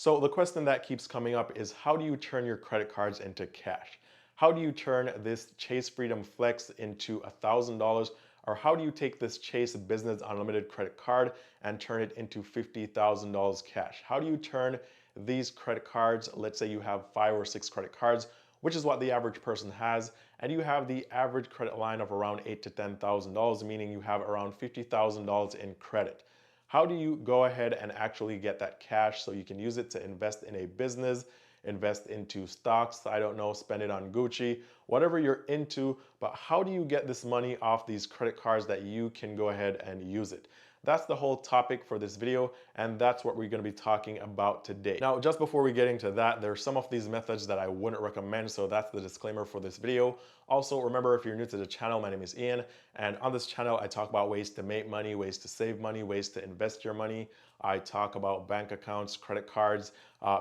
So the question that keeps coming up is, how do you turn your credit cards into cash? How do you turn this Chase Freedom Flex into $1,000? Or how do you take this Chase Business Unlimited credit card and turn it into $50,000 cash? How do you turn these credit cards, let's say you have 5 or 6 credit cards, which is what the average person has, and you have the average credit line of around $8,000 to $10,000, meaning you have around $50,000 in credit. How do you go ahead and actually get that cash so you can use it to invest in a business, invest into stocks, I don't know, spend it on Gucci, whatever you're into, but how do you get this money off these credit cards that you can go ahead and use it? That's the whole topic for this video, and that's what we're going to be talking about today. Now, just before we get into that, there's some of these methods that I wouldn't recommend, so that's the disclaimer for this video. Also, remember, if you're new to the channel, my name is Ian, and on this channel, I talk about ways to make money, ways to save money, ways to invest your money. I talk about bank accounts, credit cards,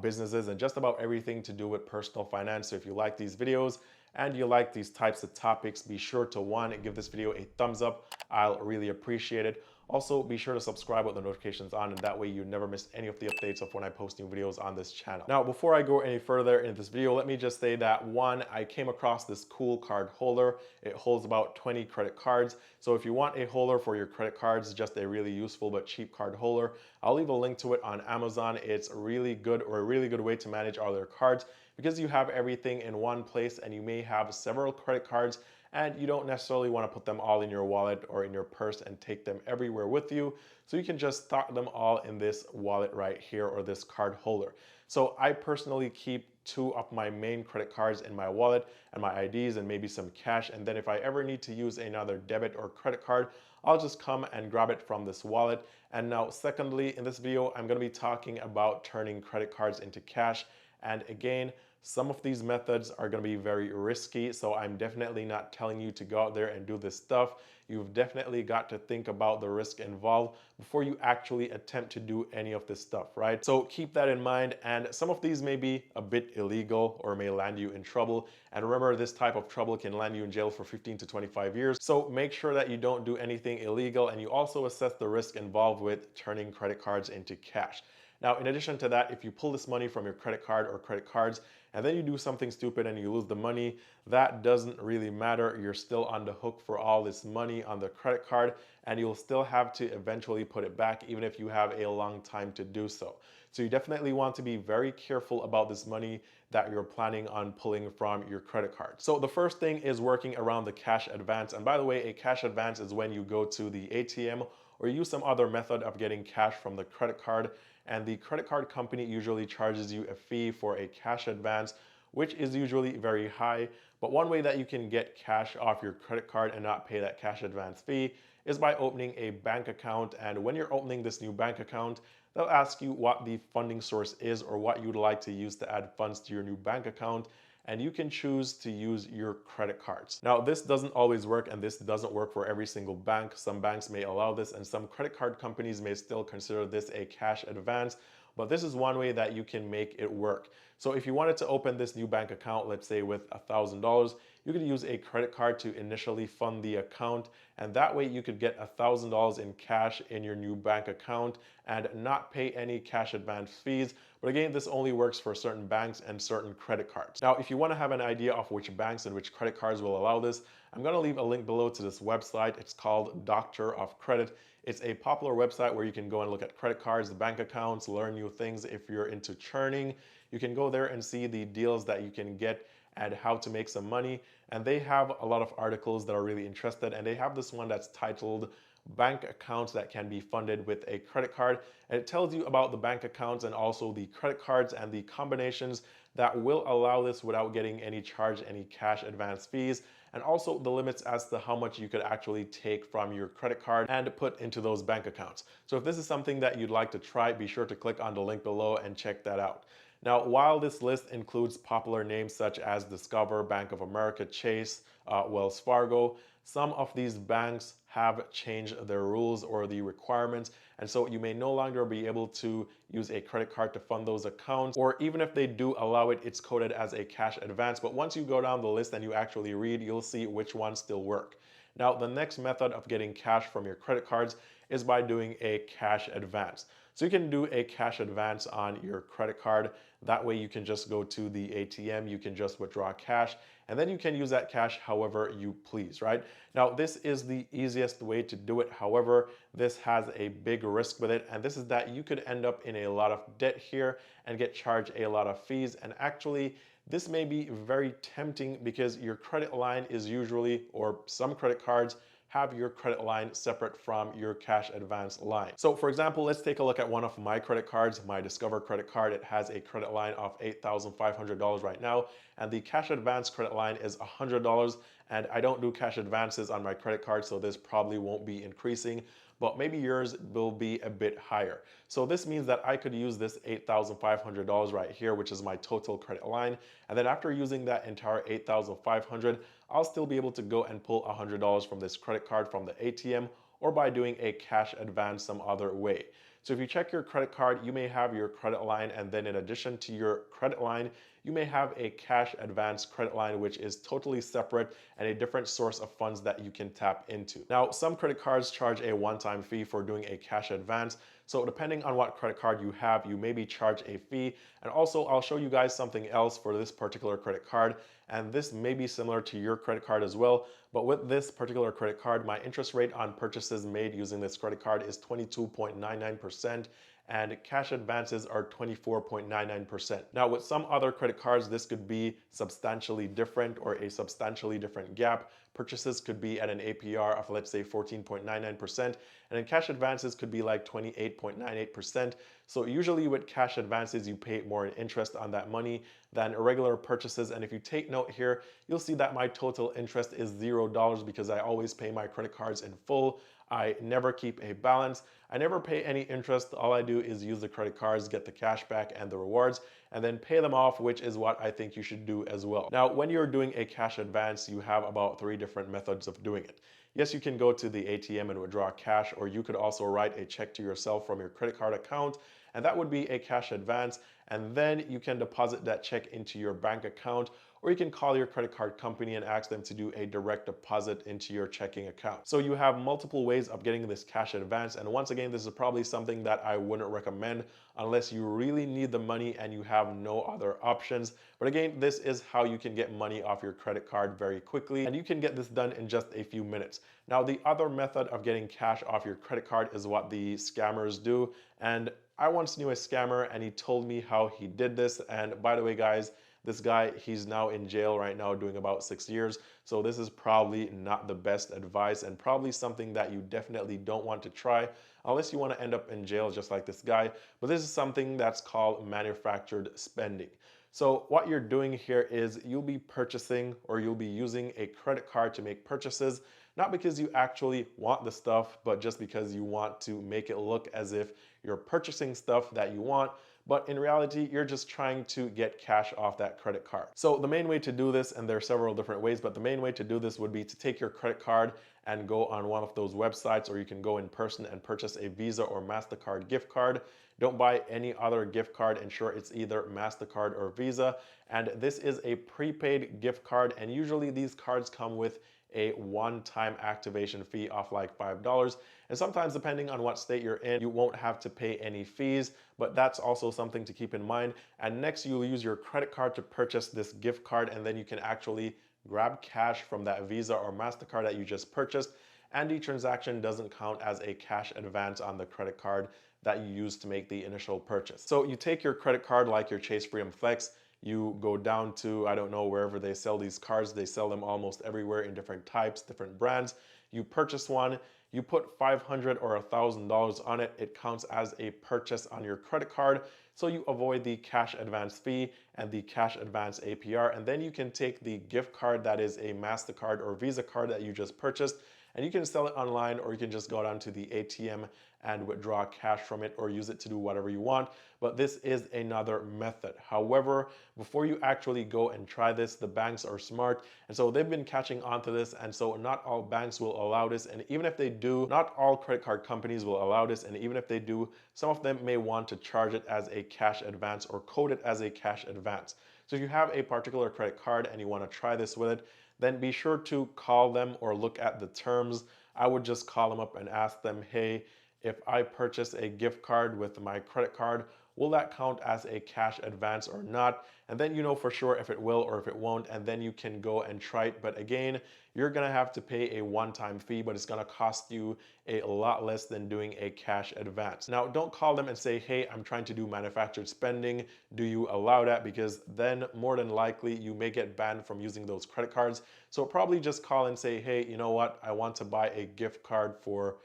businesses, and just about everything to do with personal finance. So if you like these videos and you like these types of topics, be sure to give this video a thumbs up. I'll really appreciate it. Also, be sure to subscribe with the notifications on, and that way you never miss any of the updates of when I post new videos on this channel. Now, before I go any further in this video, let me just say that one, I came across this cool card holder. It holds about 20 credit cards. So if you want a holder for your credit cards, just a really useful but cheap card holder, I'll leave a link to it on Amazon. It's really good, or a really good way to manage all your cards, because you have everything in one place and you may have several credit cards and you don't necessarily want to put them all in your wallet or in your purse and take them everywhere with you. So you can just stock them all in this wallet right here, or this card holder. So I personally keep 2 of my main credit cards in my wallet and my IDs and maybe some cash. And then if I ever need to use another debit or credit card, I'll just come and grab it from this wallet. And now, secondly, in this video, I'm going to be talking about turning credit cards into cash. And again, some of these methods are going to be very risky, so I'm definitely not telling you to go out there and do this stuff. You've definitely got to think about the risk involved before you actually attempt to do any of this stuff, right? So keep that in mind, and some of these may be a bit illegal or may land you in trouble. And remember, this type of trouble can land you in jail for 15 to 25 years. So make sure that you don't do anything illegal, and you also assess the risk involved with turning credit cards into cash. Now, in addition to that, if you pull this money from your credit card or credit cards and then you do something stupid and you lose the money, that doesn't really matter. You're still on the hook for all this money on the credit card, and you'll still have to eventually put it back, even if you have a long time to do so. So you definitely want to be very careful about this money that you're planning on pulling from your credit card. So the first thing is working around the cash advance. And by the way, a cash advance is when you go to the ATM or use some other method of getting cash from the credit card, and the credit card company usually charges you a fee for a cash advance, which is usually very high. But one way that you can get cash off your credit card and not pay that cash advance fee is by opening a bank account. And when you're opening this new bank account, they'll ask you what the funding source is, or what you'd like to use to add funds to your new bank account, and you can choose to use your credit cards. Now, this doesn't always work, and this doesn't work for every single bank. Some banks may allow this, and some credit card companies may still consider this a cash advance, but this is one way that you can make it work. So if you wanted to open this new bank account, let's say with $1,000, you could use a credit card to initially fund the account, and that way you could get $1,000 in cash in your new bank account and not pay any cash advance fees. But again, this only works for certain banks and certain credit cards. Now, if you want to have an idea of which banks and which credit cards will allow this, I'm going to leave a link below to this website. It's called Doctor of Credit. It's a popular website where you can go and look at credit cards, bank accounts, learn new things. If you're into churning, you can go there and see the deals that you can get and how to make some money. And they have a lot of articles that are really interested, and they have this one that's titled Bank Accounts That Can Be Funded with a Credit Card. And it tells you about the bank accounts and also the credit cards and the combinations that will allow this without getting any charge, any cash advance fees, and also the limits as to how much you could actually take from your credit card and put into those bank accounts. So if this is something that you'd like to try, be sure to click on the link below and check that out. Now, while this list includes popular names such as Discover, Bank of America, Chase, Wells Fargo, some of these banks have changed their rules or the requirements, and so you may no longer be able to use a credit card to fund those accounts, or even if they do allow it, it's coded as a cash advance. But once you go down the list and you actually read, you'll see which ones still work. Now, the next method of getting cash from your credit cards is by doing a cash advance. So you can do a cash advance on your credit card. That way you can just go to the ATM, you can just withdraw cash, and then you can use that cash however you please, right? Now, this is the easiest way to do it. However, this has a big risk with it, and this is that you could end up in a lot of debt here and get charged a lot of fees. And actually, this may be very tempting because your credit line is usually, or some credit cards have your credit line separate from your cash advance line. So for example, let's take a look at one of my credit cards, my Discover credit card. It has a credit line of $8,500 right now, and the cash advance credit line is $100. And I don't do cash advances on my credit card, so this probably won't be increasing, but maybe yours will be a bit higher. So this means that I could use this $8,500 right here, which is my total credit line. And then after using that entire $8,500, I'll still be able to go and pull $100 from this credit card from the ATM, or by doing a cash advance some other way. So if you check your credit card, you may have your credit line, and then in addition to your credit line, you may have a cash advance credit line, which is totally separate and a different source of funds that you can tap into. Now, some credit cards charge a one-time fee for doing a cash advance. So depending on what credit card you have, you may be charged a fee. And also, I'll show you guys something else for this particular credit card. And this may be similar to your credit card as well. But with this particular credit card, my interest rate on purchases made using this credit card is 22.99%. And cash advances are 24.99%. Now, with some other credit cards, this could be substantially different or a substantially different gap. Purchases could be at an APR of, let's say, 14.99%, and then cash advances could be like 28.98%. So usually with cash advances, you pay more in interest on that money than regular purchases. And if you take note here, you'll see that my total interest is $0 because I always pay my credit cards in full. I never keep a balance. I never pay any interest. All I do is use the credit cards, get the cash back and the rewards, and then pay them off, which is what I think you should do as well. Now, when you're doing a cash advance, you have about 3 different methods of doing it. Yes, you can go to the ATM and withdraw cash, or you could also write a check to yourself from your credit card account, and that would be a cash advance, and then you can deposit that check into your bank account, or you can call your credit card company and ask them to do a direct deposit into your checking account. So you have multiple ways of getting this cash advance, and once again, this is probably something that I wouldn't recommend unless you really need the money and you have no other options. But again, this is how you can get money off your credit card very quickly, and you can get this done in just a few minutes. Now, the other method of getting cash off your credit card is what the scammers do, and I once knew a scammer and he told me how he did this. And by the way, guys, this guy, he's now in jail right now doing about 6 years. So this is probably not the best advice and probably something that you definitely don't want to try unless you want to end up in jail just like this guy. But this is something that's called manufactured spending. So what you're doing here is you'll be purchasing, or you'll be using a credit card to make purchases, not because you actually want the stuff, but just because you want to make it look as if you're purchasing stuff that you want. But in reality, you're just trying to get cash off that credit card. So the main way to do this, and there are several different ways, but the main way to do this would be to take your credit card and go on one of those websites, or you can go in person and purchase a Visa or MasterCard gift card. Don't buy any other gift card. Ensure it's either MasterCard or Visa. And this is a prepaid gift card, and usually these cards come with a one-time activation fee of like $5. And sometimes, depending on what state you're in, you won't have to pay any fees, but that's also something to keep in mind. And next, you'll use your credit card to purchase this gift card, and then you can actually grab cash from that Visa or MasterCard that you just purchased, and the transaction doesn't count as a cash advance on the credit card that you used to make the initial purchase. So you take your credit card like your Chase Freedom Flex, you go down to, I don't know, wherever they sell these cards. They sell them almost everywhere in different types, different brands. You purchase one, you put $500 or $1,000 on it. It counts as a purchase on your credit card. So you avoid the cash advance fee and the cash advance APR. And then you can take the gift card that is a MasterCard or Visa card that you just purchased, and you can sell it online, or you can just go down to the ATM and withdraw cash from it, or use it to do whatever you want. But this is another method. However, before you actually go and try this, the banks are smart, and so they've been catching on to this, and so not all banks will allow this, and even if they do, not all credit card companies will allow this, and even if they do, some of them may want to charge it as a cash advance or code it as a cash advance. So if you have a particular credit card and you want to try this with it, then be sure to call them or look at the terms. I would just call them up and ask them, hey, if I purchase a gift card with my credit card, will that count as a cash advance or not? And then you know for sure if it will or if it won't, and then you can go and try it. But again, you're gonna have to pay a one-time fee, but it's gonna cost you a lot less than doing a cash advance. Now, don't call them and say, hey, I'm trying to do manufactured spending. Do you allow that? Because then more than likely you may get banned from using those credit cards. So probably just call and say, hey, you know what? I want to buy a gift card for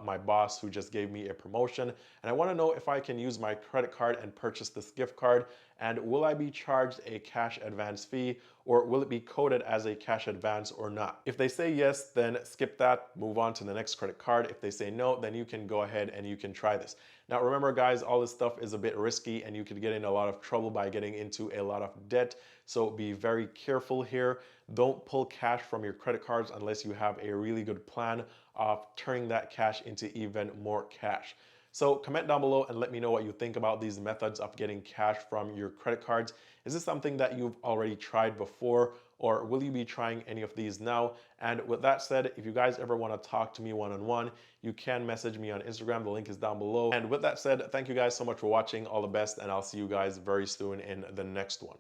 my boss who just gave me a promotion, and I want to know if I can use my credit card and purchase this gift card, and will I be charged a cash advance fee, or will it be coded as a cash advance or not? If they say yes, then skip that, move on to the next credit card. If they say no, then you can go ahead and you can try this. Now remember guys, all this stuff is a bit risky and you could get in a lot of trouble by getting into a lot of debt, so be very careful here. Don't pull cash from your credit cards unless you have a really good plan of turning that cash into even more cash. So comment down below and let me know what you think about these methods of getting cash from your credit cards. Is this something that you've already tried before, or will you be trying any of these now? And with that said, if you guys ever want to talk to me one-on-one, you can message me on Instagram. The link is down below. And with that said, thank you guys so much for watching. All the best, and I'll see you guys very soon in the next one.